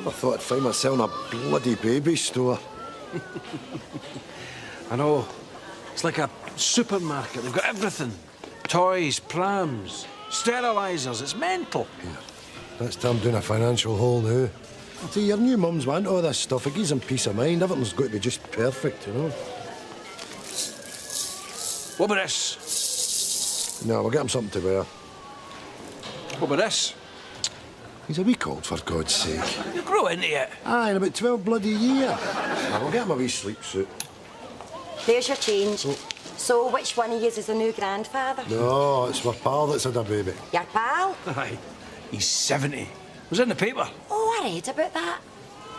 Never thought I'd find myself in a bloody baby store. I know. It's like a supermarket. They've got everything. Toys, prams, sterilisers. It's mental. Yeah. That's Tom doing a financial hole now. See, your new mum's want all this stuff. It gives them peace of mind. Everything's got to be just perfect, you know. What about this? No, we'll get him something to wear. What about this? He's a week old, for God's sake. You grow into it. Aye, in about 12 bloody years. Now, we'll get him a wee sleep suit. There's your change. Oh. So, which one of you is the new grandfather? No, it's my pal that's had a baby. Your pal? Aye. He's 70. It was in the paper. Oh, I read about that.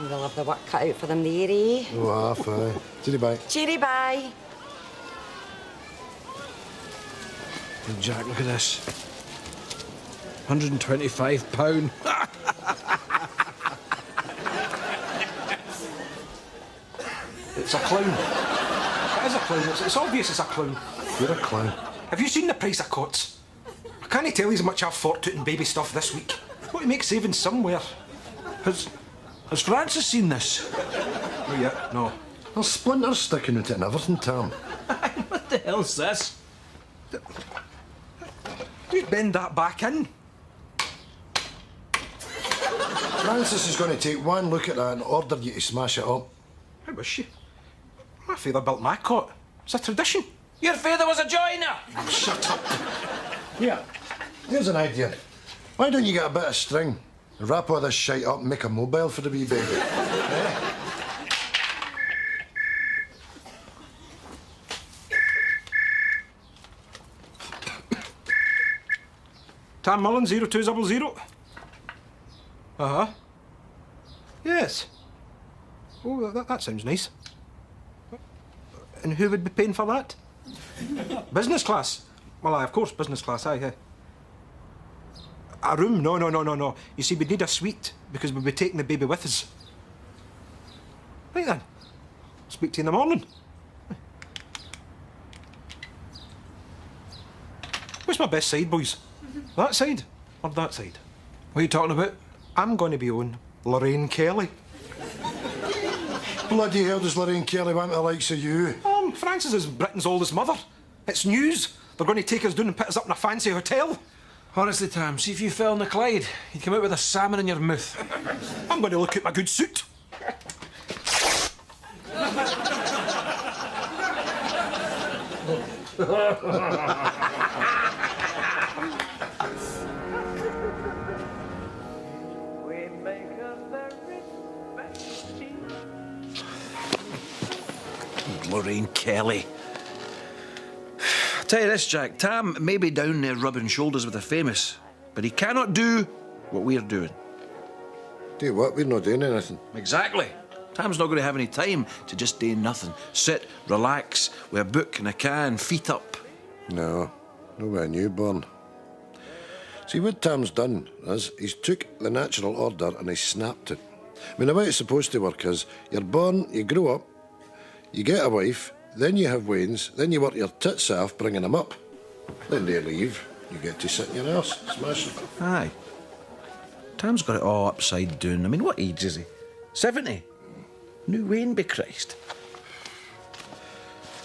They'll have the work cut out for them there, eh? Oh, half, aye. Cheery bye. Cheery bye. Hey, Jack, look at this. £125. It's a clown. It is a clown. It's obvious it's a clown. You're a clown. Have you seen the price of cots? I can't tell you how much I've forked in baby stuff this week. Got to make savings somewhere. Has Francis seen this? Oh, yeah, no. There's splinters sticking out in everything, Tom. What the hell's this? You bend that back in. Francis is going to take one look at that and order you to smash it up. How was she? My father built my cot. It's a tradition. Your father was a joiner! Oh, shut up. Here, here's an idea. Why don't you get a bit of string, wrap all this shite up and make a mobile for the wee baby? Eh? Tam Mullen, 0200. Uh-huh. Yes. Oh, that sounds nice. And who would be paying for that? Business class? Well, aye, of course, business class, aye. A room? No. You see, we'd need a suite, because we'd be taking the baby with us. Right then. Speak to you in the morning. What's my best side, boys? That side or that side? What are you talking about? I'm going to be on Lorraine Kelly. Bloody hell does Lorraine Kelly want the likes of you? Francis is Britain's oldest mother. It's news. They're going to take us down and put us up in a fancy hotel. Honestly, Tam, see if you fell in the Clyde, you'd come out with a salmon in your mouth. I'm going to look at my good suit. Lorraine Kelly. I'll tell you this, Jack. Tam may be down there rubbing shoulders with the famous, but he cannot do what we're doing. Do what? We're not doing anything. Exactly. Tam's not going to have any time to just do nothing. Sit, relax, with a book and a can, feet up. No, with a newborn. See, what Tom's done is he's took the natural order and he's snapped it. I mean, the way it's supposed to work is you're born, you grow up, you get a wife, then you have wains, then you work your tits off bringing them up. Then they leave, you get to sit in your arse, smash it. Aye. Tam's got it all upside down. I mean, what age is he? 70? New Wayne be Christ.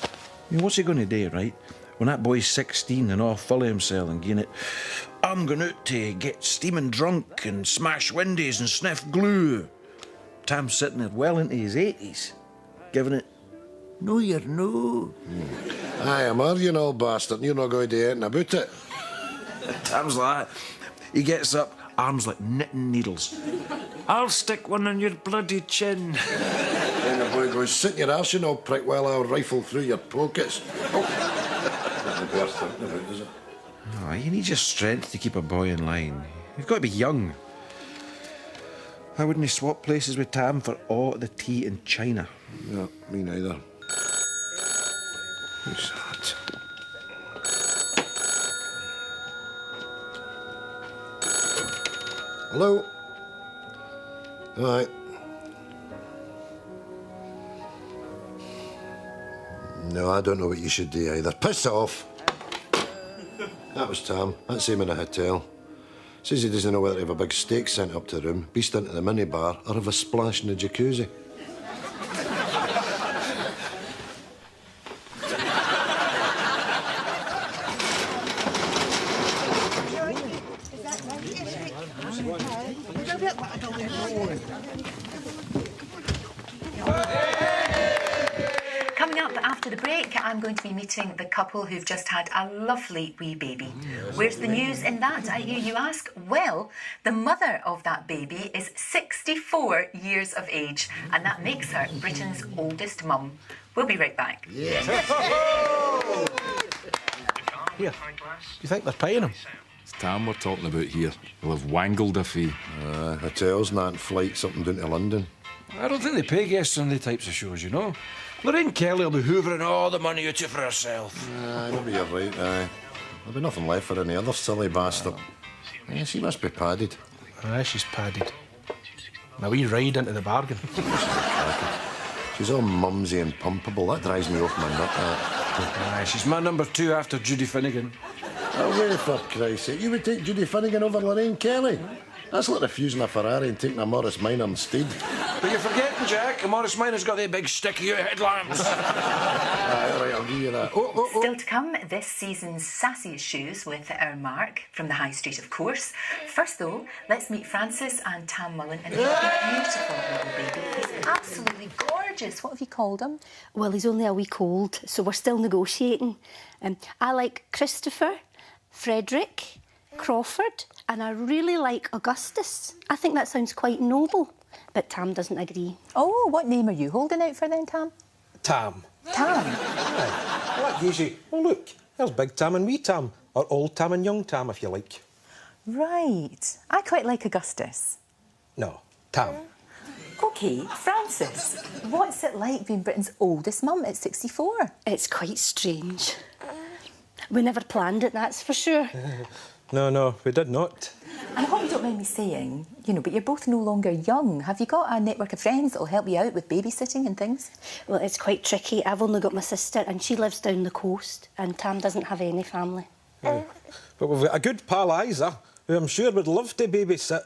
I mean, what's he going to do, right? When that boy's 16 and all full of himself and getting it, I'm going out to get steaming drunk and smash windows and sniff glue. Tam's sitting there well into his 80s, giving it, no, you're no. Aye, I'm arguing, old bastard, and you're not going to do anything about it. Tam's like that. He gets up, arms like knitting needles. I'll stick one on your bloody chin. Then the boy goes, sit in your arse, you old prick, while I'll rifle through your pockets. Oh. That's the worst thing about it, is it? Oh, you need your strength to keep a boy in line. You've got to be young. I wouldn't swap places with Tam for all the tea in China. No, me neither. Who's that? Hello? All right. No, I don't know what you should do either. Piss off! That was Tam. That's him in a hotel. Says he doesn't know whether to have a big steak sent up to the room, beast into the minibar, or have a splash in the jacuzzi. Coming up after the break, I'm going to be meeting the couple who've just had a lovely wee baby. Where's the news in that, I hear you ask? Well, the mother of that baby is 64 years of age, and that makes her Britain's oldest mum. We'll be right back. Here, do you think they're paying him? It's Tam we're talking about here. We'll have wangled a fee. Hotels, not flights up and down to London. I don't think they pay guests on the types of shows, you know. Lorraine Kelly will be hoovering all the money out of for herself. Maybe you're right, aye. There'll be nothing left for any other silly bastard. She must be padded. Aye, she's padded. And a wee ride into the bargain. She's all mumsy and pumpable. That drives me off my nut. Aye, she's my number 2 after Judy Finnegan. Oh, wait, for Christ's sake. You would take Judy Finnegan over Lorraine Kelly? That's like refusing a Ferrari and taking a Morris Minor instead. But you're forgetting, Jack. Morris Minor's got the big sticky headlamps. Aye, all right, I'll give you that. Still to come, this season's sassiest shoes with our Mark from the High Street, of course. First, though, let's meet Francis and Tam Mullen and their beautiful little baby. He's absolutely gorgeous. What have you called him? Well, he's only a week old, so we're still negotiating. I like Christopher, Frederick, Crawford, and I really like Augustus. I think that sounds quite noble, but Tam doesn't agree. Oh, what name are you holding out for then, Tam? Tam. Tam? Aye. Well, that gives you... Oh, look, there's Big Tam and Wee Tam. Or Old Tam and Young Tam, if you like. Right. I quite like Augustus. No, Tam. OK, Francis, what's it like being Britain's oldest mum at 64? It's quite strange. We never planned it, that's for sure. No, we did not. And I hope you don't mind me saying, but you're both no longer young. Have you got a network of friends that'll help you out with babysitting and things? Well, it's quite tricky. I've only got my sister, and she lives down the coast, and Tam doesn't have any family. But we've got a good pal, Isa, who I'm sure would love to babysit.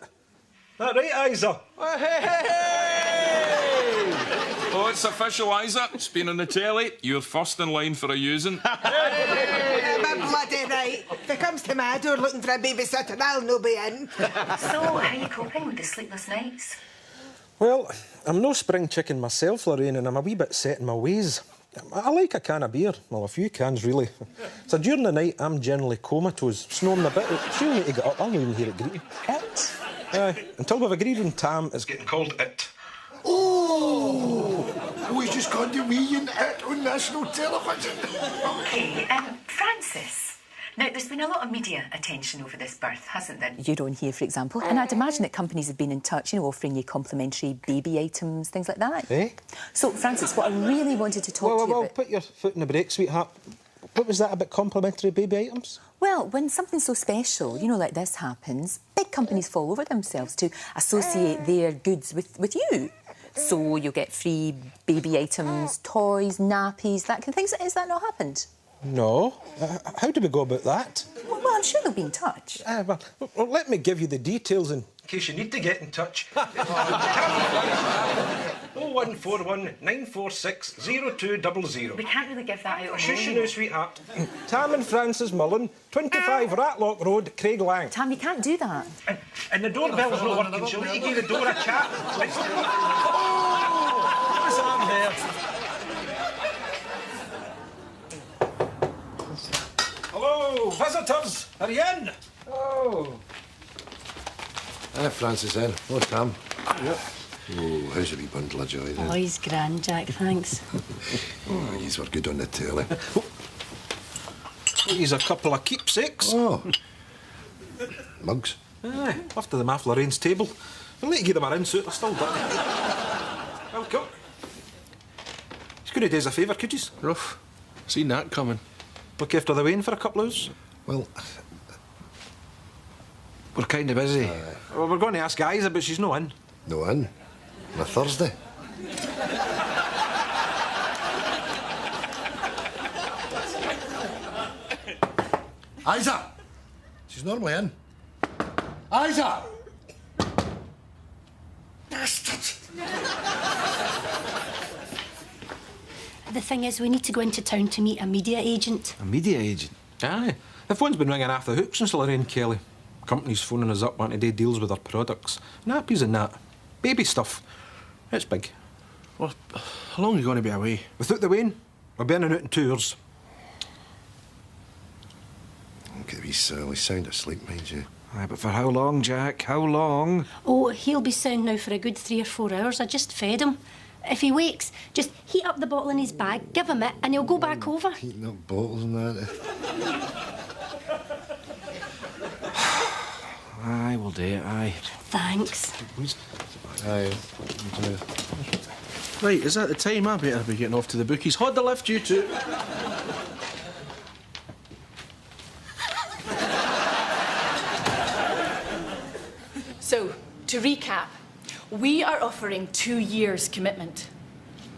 That right, Isa? Oh, it's official, Isa. It's been on the telly. You're first in line for a using. Bloody right. If it comes to my door looking for a babysitter, I'll no be in. So, how are you coping with the sleepless nights? Well, I'm no spring chicken myself, Lorraine, and I'm a wee bit set in my ways. I like a can of beer. Well, a few cans, really. So during the night, I'm generally comatose, snoring a bit. She'll need to get up. I'll not even hear it greet. It? Until we've agreed on Tam, it's getting called It. Oh, he's just gone to wee and It on national television. OK, Francis. Now, there's been a lot of media attention over this birth, hasn't there? Your own here, for example. And I'd imagine that companies have been in touch, offering you complimentary baby items, things like that. Eh? So, Francis, what I really wanted to talk to you about... Put your foot in the brake, sweetheart. What was that about complimentary baby items? Well, when something so special, like this happens, big companies fall over themselves to associate their goods with you. So you'll get free baby items, toys, nappies, that kind of things. Has that not happened? No. How do we go about that? Well, I'm sure they'll be in touch. Well, let me give you the details in case you need to get in touch. 0141 946 0200. We can't really give that out. Shush you now, sweetheart. Tam and Francis Mullen, 25 Ratlock Road, Craig Lang. Tam, you can't do that. And the doorbell's not working, so let you give the door a chat. What's on there? Hello, visitors. Are you in? Oh. Hi, Francis, then. Oh, Tam. Oh, how's a wee bundle of joy, then? Oh, he's grand, Jack, thanks. Oh, yous were good on the telly. He's a couple of keepsakes. Oh. Mugs? Aye, after them off Lorraine's table. I'll let you give them a rinse out, they're still dirty. Welcome. He's going to do us a favour, could yous? Rough. Seen that coming. Look after the Wayne for a couple of hours. Well, We're kind of busy. Well, we're going to ask Isa, but she's not in. no in. On a Thursday. Isa! She's normally in. Isa! Bastard! The thing is, we need to go into town to meet a media agent. A media agent? Aye. The phone's been ringing off the hook since Lorraine Kelly. Companies phoning us up wanting to do deals with our products. Nappies and that. Baby stuff. It's big. Well, how long are you going to be away? Without the Wayne, we're burning out in 2 hours. Look at wee Sal, he's sound asleep, mind you. Aye, but for how long, Jack? How long? Oh, he'll be sound now for a good 3 or 4 hours. I just fed him. If he wakes, just heat up the bottle in his bag, give him it, and he'll go back over. Heating up bottles and that. Aye, we'll do it, aye. Thanks. Aye. Right, is that the time? I better be getting off to the bookies. Hod the lift, you two. So, to recap, we are offering 2 years commitment.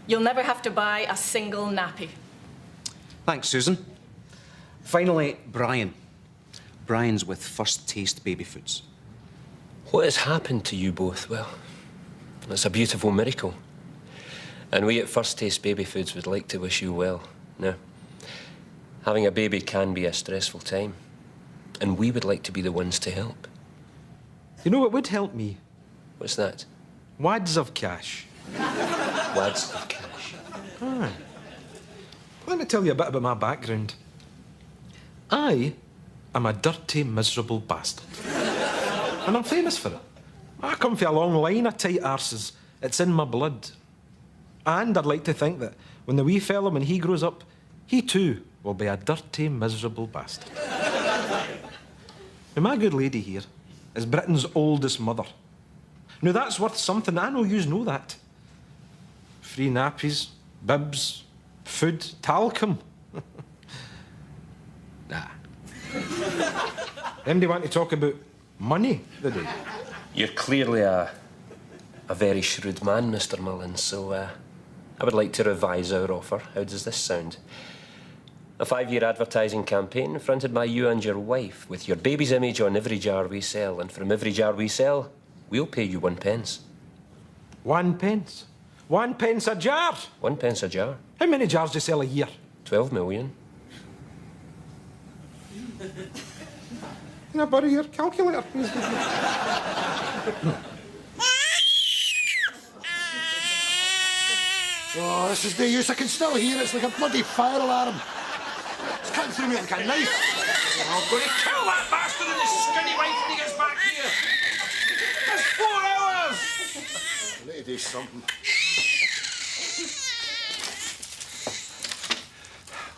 You'll never have to buy a single nappy. Thanks, Susan. Finally, Brian. Brian's with First Taste Baby Foods. What has happened to you both? Well, it's a beautiful miracle. And we at First Taste Baby Foods would like to wish you well. Now, having a baby can be a stressful time, and we would like to be the ones to help. You know what would help me? What's that? Wads of cash. Wads of cash. Aye. Let me tell you a bit about my background. I am a dirty, miserable bastard. And I'm famous for it. I come from a long line of tight arses. It's in my blood. And I'd like to think that when the wee fella, when he grows up, he too will be a dirty, miserable bastard. Now, my good lady here is Britain's oldest mother. Now, that's worth something. I know yous know that. Free nappies, bibs, food, talcum. Nah. Them they want to talk about money, do they? You're clearly a very shrewd man, Mr. Mullins, so I would like to revise our offer. How does this sound? A 5-year advertising campaign fronted by you and your wife, with your baby's image on every jar we sell, and from every jar we sell, we'll pay you 1 pence. 1 pence? 1 pence a jar? 1 pence a jar. How many jars do you sell a year? 12 million. Can I borrow your calculator, please? Oh, this is no use. I can still hear it. It's like a bloody fire alarm. It's cutting through me like a knife. I'm going to kill that bastard and his skinny wife when he gets back here. That's 4 hours. I need to do something.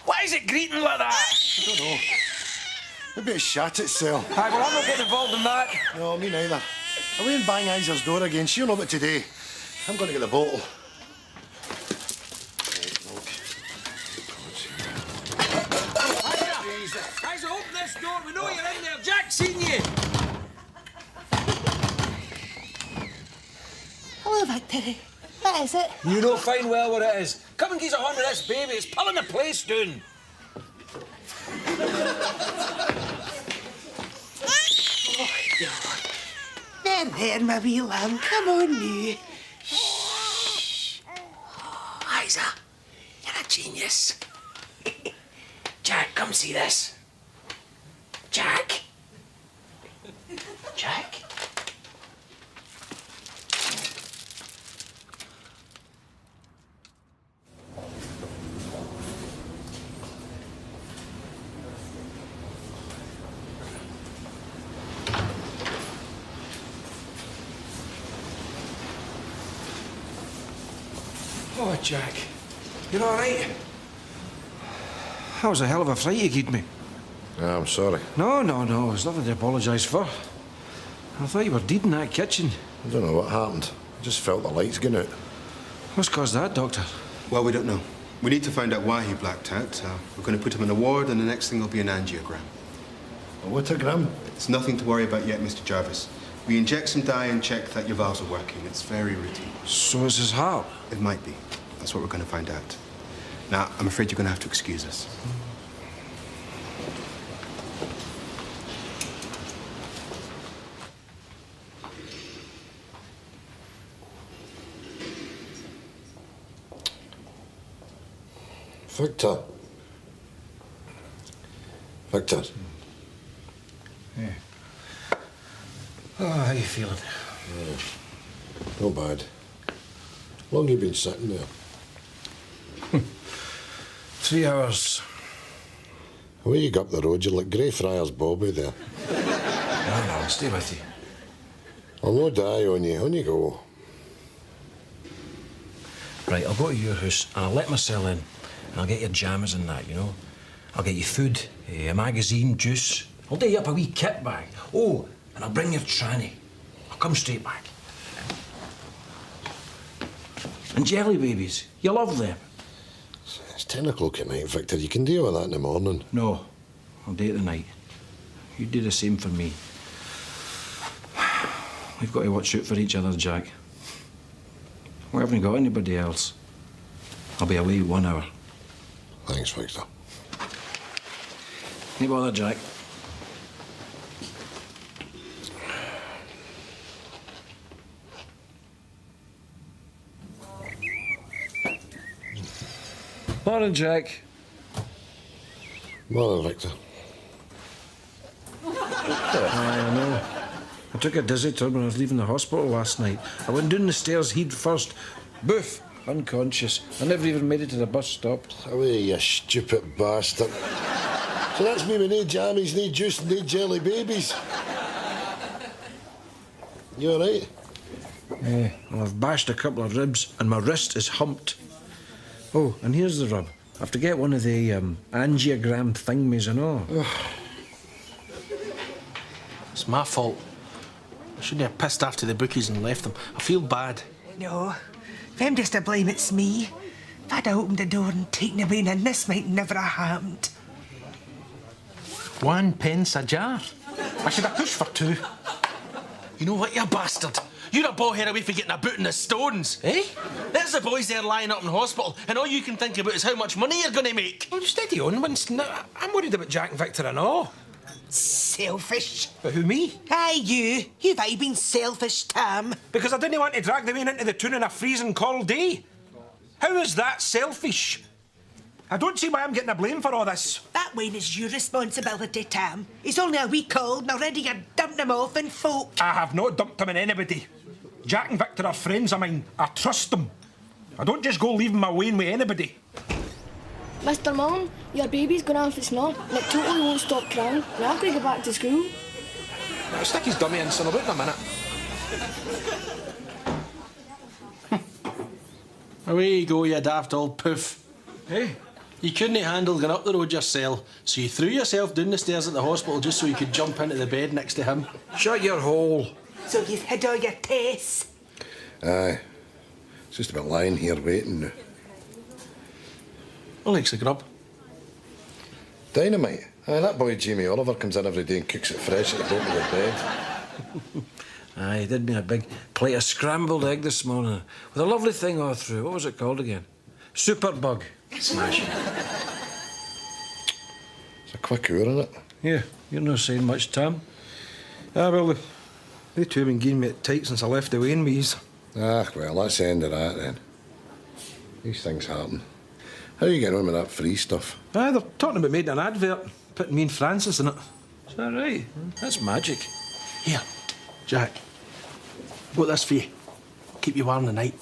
Why is it greeting like that? I don't know. Maybe it shat itself. Aye, well, I'm not getting involved in that. No, me neither. I won't bang Isa's door again. She'll know about today. I'm going to get the bottle. Isa, open this door. We know you're in there. Jack's seen you. Hello, Victory. What is it? You know fine well what it is. Come and give us a hand with this baby. It's pulling the place down. There, my wee lamb. Come on now. Shh. Oh, Isa, you're a genius. Jack, come see this. Jack. Jack. Oh, Jack. You're all right? That was a hell of a fright you gave me. I'm sorry. No. There's nothing to apologise for. I thought you were dead in that kitchen. I don't know what happened. I just felt the lights going out. What's caused that, Doctor? Well, we don't know. We need to find out why he blacked out. We're going to put him in a ward, and the next thing will be an angiogram. A watergram? It's nothing to worry about yet, Mr. Jarvis. We inject some dye and check that your valves are working. It's very routine. So it's his heart? It might be. That's what we're going to find out. Now, I'm afraid you're going to have to excuse us. Victor. Victor. Yeah. Oh, how you feeling? Not bad. How long you been sitting there? 3 hours. The way you go up the road, you're like Greyfriars Bobby there. No, I'll stay with you. I'll no die on you. On you go. Right, I'll go to your house and I'll let myself in. And I'll get your jammers and that, you know. I'll get you food, a magazine, juice. I'll do you up a wee kit bag. Oh, and I'll bring your tranny. I'll come straight back. And jelly babies. You love them. It's 10 o'clock at night, Victor. You can deal with that in the morning. No, I'll do it tonight. You do the same for me. We've got to watch out for each other, Jack. We haven't got anybody else. I'll be away 1 hour. Thanks, Victor. No bother, Jack. Morning, Jack. Morning, Victor. I know. I took a dizzy turn when I was leaving the hospital last night. I went down the stairs head first. Boof! Unconscious. I never even made it to the bus stop. Away, you stupid bastard. So that's me with no jammies, no juice, no jelly babies. You all right? Yeah, well, I've bashed a couple of ribs and my wrist is humped. Oh, and here's the rub. I have to get one of the angiogram thingies and all. It's my fault. I shouldn't have pissed after the bookies and left them. I feel bad. No, if I'm just to blame, it's me. If I'd have opened the door and taken a in, this might never have happened. 1 pence a jar. I should have pushed for 2. You know what, you bastard? You're a ballhead away for getting a boot in the stones, eh? There's the boys there lying up in hospital, and all you can think about is how much money you're going to make. Oh, steady on, Winston. I'm worried about Jack and Victor and all. Selfish. But who, me? Aye, you. You've aye been selfish, Tam. Because I didn't want to drag the man into the tune in a freezing cold day. How is that selfish? I don't see why I'm getting the blame for all this. That Wayne is your responsibility, Tam. He's only a week old and already you dumped him off in folk. I have not dumped him in anybody. Jack and Victor are friends of mine. I trust them. I don't just go leaving my Wayne with anybody. Mr. Mullen, your baby's going on for snot and it totally won't stop crying. Now I've got to go back to school. Now, stick his dummy in, son. I'll do it in a minute. Away you go, you daft old poof. Hey, you couldn't handle going up the road yourself, so you threw yourself down the stairs at the hospital just so you could jump into the bed next to him. Shut your hole. So you've had all your tests? Aye. It's just about lying here waiting now. What likes a grub? Dynamite. Aye, that boy Jamie Oliver comes in every day and cooks it fresh at the bottom of the bed. Aye, he did me a big plate of scrambled egg this morning with a lovely thing all through. What was it called again? Superbug. Smashing. It's a quick hour, isn't it? Yeah, you're not saying much, Tam. Ah, well, they two have been giving me it tight since I left the Wayne Mees. Ah, well, that's the end of that then. These things happen. How are you getting on with that free stuff? Ah, they're talking about making an advert, putting me and Francis in it. Is that right? That's magic. Here, Jack. Got this for you. Keep you warm tonight.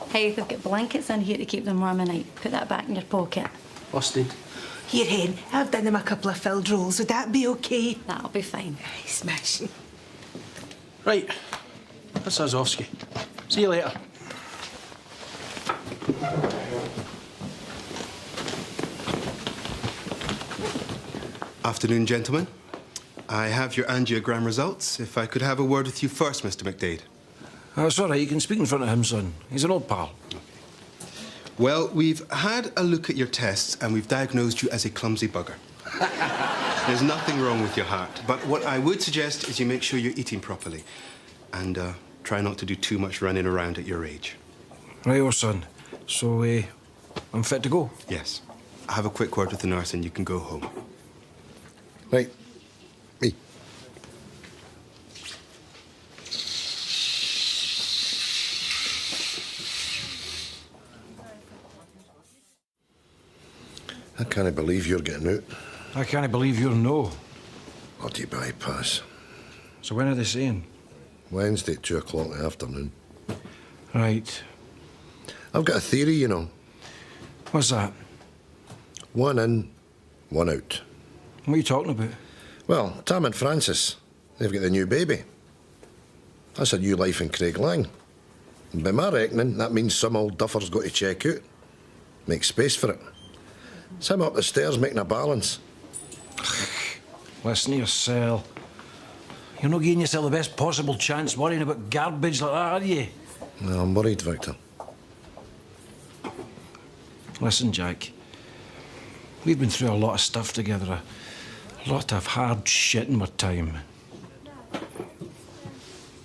Hey, they've got blankets in here to keep them warm at night. Put that back in your pocket. Busted. Here, Hen, I've done them a couple of filled rolls. Would that be okay? That'll be fine. Aye, smashing. Right. That's us off, ski. See you later. Afternoon, gentlemen. I have your angiogram results. If I could have a word with you first, Mr. McDade. That's all right. You can speak in front of him, son. He's an old pal. Well, we've had a look at your tests and we've diagnosed you as a clumsy bugger. There's nothing wrong with your heart, but what I would suggest is you make sure you're eating properly and try not to do too much running around at your age. Right, son. So, I'm fit to go? Yes. I'll have a quick word with the nurse and you can go home. Right. Me. can't believe you're getting out. I can't believe you're no. Bloody bypass. So when are they saying? Wednesday at 2 o'clock in the afternoon. Right. I've got a theory, you know. What's that? 1 in, 1 out. What are you talking about? Well, Tam and Francis, they've got the new baby. That's a new life in Craig Lang. And by my reckoning, that means some old duffer's got to check out. Make space for it. It's him up the stairs making a balance. Listen to yourself. You're not giving yourself the best possible chance worrying about garbage like that, are you? No, I'm worried, Victor. Listen, Jack. We've been through a lot of stuff together. A lot of hard shit in our time.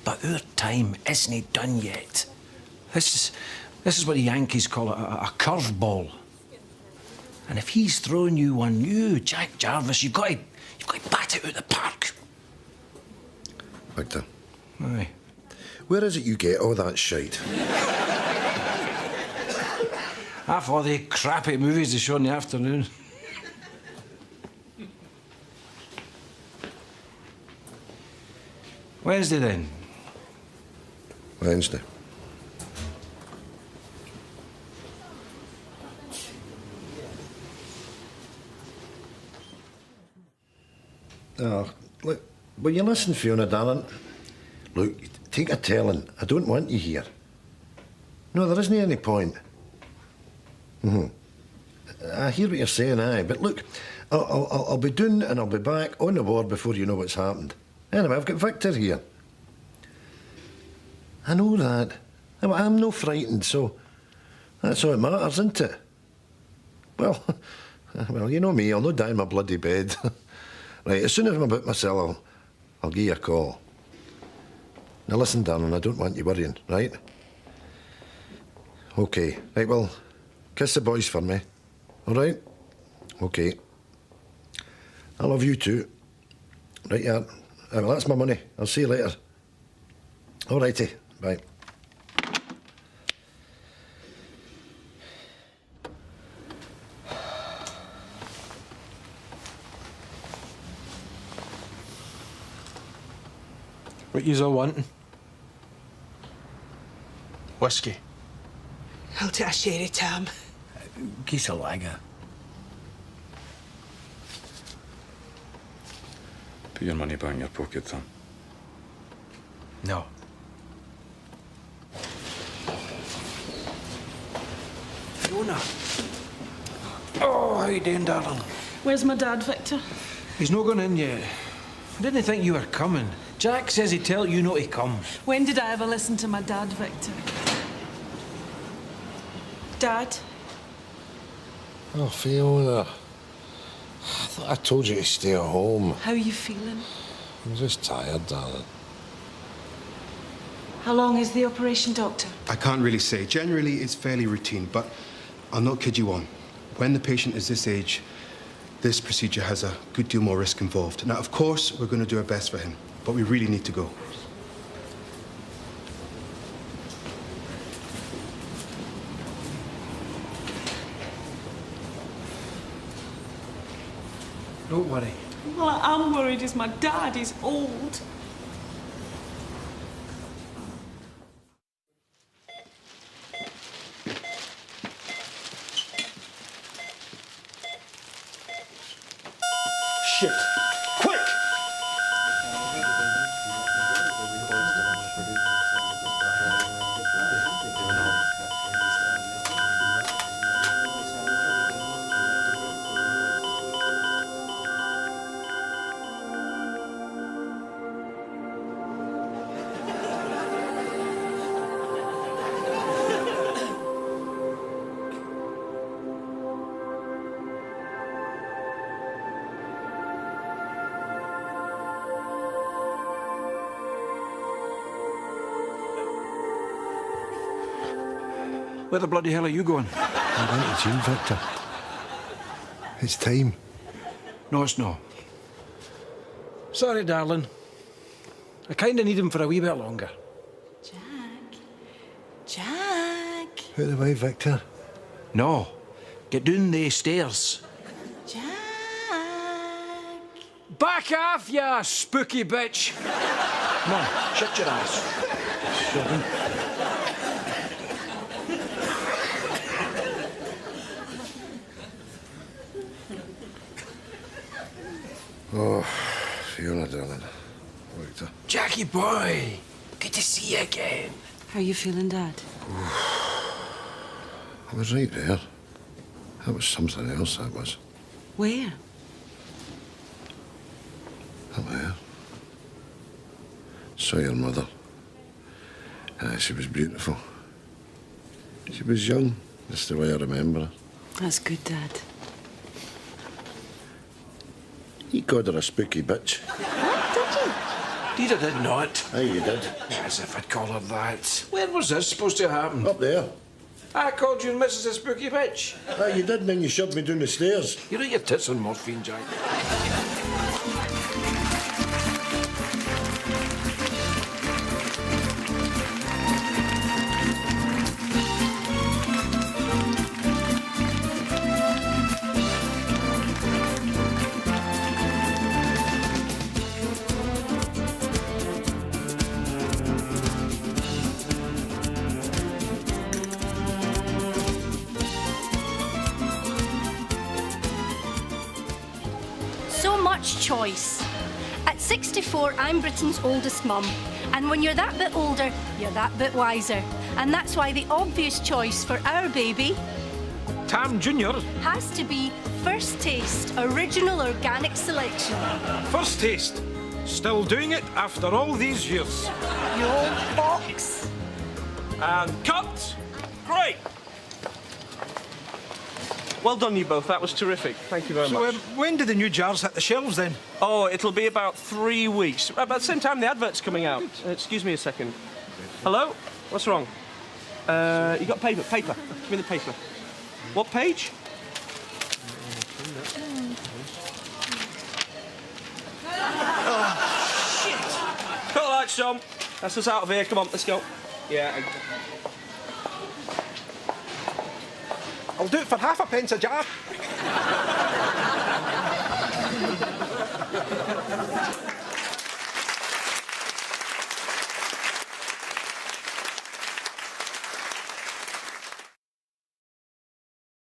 But our time isn't done yet. This is what the Yankees call a curveball. And if he's throwing you one, you, Jack Jarvis, you've got to bat it out the park. Victor. Aye. Where is it you get all that shite? Half all the crappy movies they show in the afternoon. Wednesday, then? Wednesday. Oh, look, will you listen, Fiona, darling? Look, take a telling. I don't want you here. No, there isn't any point. I hear what you're saying, aye, but look, I'll be doing and I'll be back on the board before you know what's happened. Anyway, I've got Victor here. I know that. I'm no frightened, so that's all that matters, isn't it? Well, you know me, I'll not die in my bloody bed. Right, as soon as I'm about myself, I'll give you a call. Now listen, darling, I don't want you worrying, right? OK. Right, well, kiss the boys for me. All right? OK. I love you too. Right, yeah. Well, that's my money. I'll see you later. All righty. Bye. What yous all wanting? Whiskey. I'll take a sherry, Tam. Geese a lager. Put your money back in your pocket, Tom. No. Fiona. Oh, how you doing, darling? Where's my dad, Victor? He's not gone in yet. I didn't think you were coming. Jack says he'd tell you not to come. When did I ever listen to my dad, Victor? Dad? Oh, Fiona. I thought I told you to stay at home. How are you feeling? I'm just tired, darling. How long is the operation, Doctor? I can't really say. Generally, it's fairly routine, but I'll not kid you on. When the patient is this age, this procedure has a good deal more risk involved. Now, of course, we're going to do our best for him, but we really need to go. Don't worry. Well, I'm worried as my dad is old. Shit. Quick! Where the bloody hell are you going? I'm going to Jean, Victor. It's time. No, it's not. Sorry, darling. I kind of need him for a wee bit longer. Jack. Out of the way, Victor. No. Get down the stairs. Back off, ya spooky bitch. Come on, shut your ass. Shut Oh, Fiona, darling. Victor. Jackie boy, good to see you again. How are you feeling, Dad? I was right there. That was something else, that was. Where? Up there. Saw your mother. She was beautiful. She was young, just the way I remember her. That's good, Dad. You called her a spooky bitch. Indeed, I did not. Aye, you did. As if I'd call her that. When was this supposed to happen? Up there. I called you and Mrs. a spooky bitch. Aye, you did, and then you shoved me down the stairs. You're at your tits on morphine, Jack. So much choice. At 64, I'm Britain's oldest mum. And when you're that bit older, you're that bit wiser. And that's why the obvious choice for our baby, Tam Jr. has to be First Taste Original Organic Selection. First Taste. Still doing it after all these years. You old box. And cut. Great. Well done, you both. That was terrific. Thank you very much. When do the new jars hit the shelves, then? Oh, it'll be about 3 weeks. About the same time the advert's coming out. Excuse me a second. Hello? What's wrong? You got paper? Paper. Give me the paper. What page? Oh, shit! Cut the lights on. That's us out of here. Come on, let's go. Yeah. I'll do it for half a pence a jar.